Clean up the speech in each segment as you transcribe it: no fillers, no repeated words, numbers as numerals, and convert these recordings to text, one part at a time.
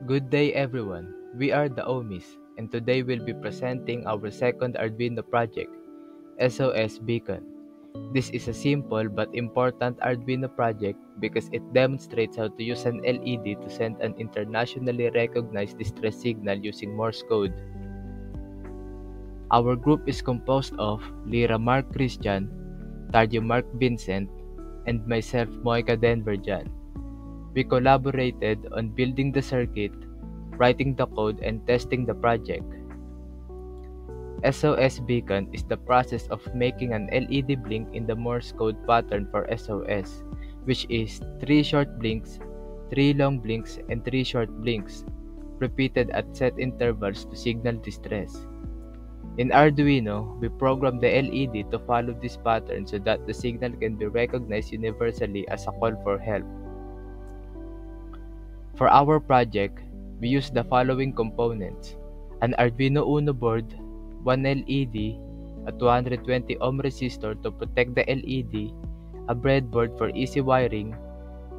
Good day everyone, we are the Omis, and today we'll be presenting our second Arduino project, SOS Beacon. This is a simple but important Arduino project because it demonstrates how to use an LED to send an internationally recognized distress signal using Morse code. Our group is composed of Lyra Mark Christian, Tardio Mark Vincent, and myself Moika Denverjan. We collaborated on building the circuit, writing the code, and testing the project. SOS Beacon is the process of making an LED blink in the Morse code pattern for SOS, which is 3 short blinks, 3 long blinks, and 3 short blinks, repeated at set intervals to signal distress. In Arduino, we program the LED to follow this pattern so that the signal can be recognized universally as a call for help. For our project, we use the following components: an Arduino Uno board, one LED, a 220 ohm resistor to protect the LED, a breadboard for easy wiring,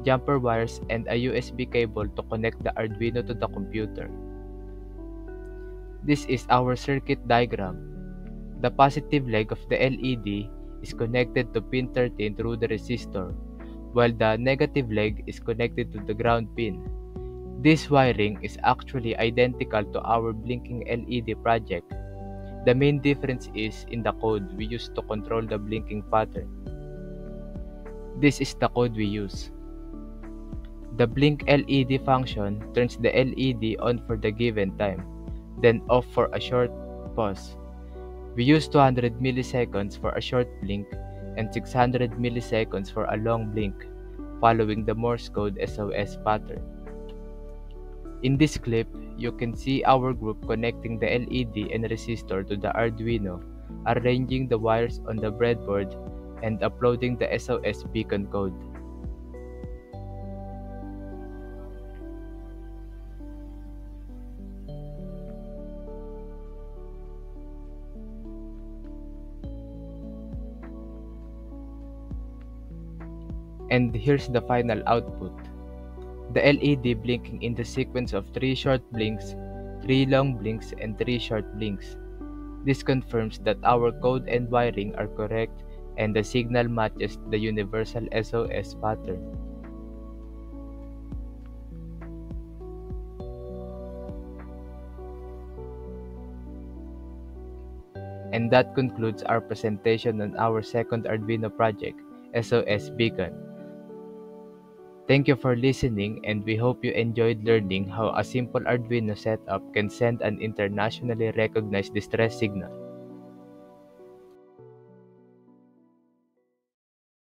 jumper wires, and a USB cable to connect the Arduino to the computer. This is our circuit diagram. The positive leg of the LED is connected to pin 13 through the resistor, while the negative leg is connected to the ground pin. This wiring is actually identical to our blinking LED project. The main difference is in the code we use to control the blinking pattern. This is the code we use. The blink LED function turns the LED on for the given time, then off for a short pause. We use 200 milliseconds for a short blink and 600 milliseconds for a long blink, following the Morse code SOS pattern. In this clip, you can see our group connecting the LED and resistor to the Arduino, arranging the wires on the breadboard, and uploading the SOS Beacon code. And here's the final output. The LED blinking in the sequence of 3 short blinks, 3 long blinks, and 3 short blinks. This confirms that our code and wiring are correct and the signal matches the universal SOS pattern. And that concludes our presentation on our second Arduino project, SOS Beacon. Thank you for listening, and we hope you enjoyed learning how a simple Arduino setup can send an internationally recognized distress signal.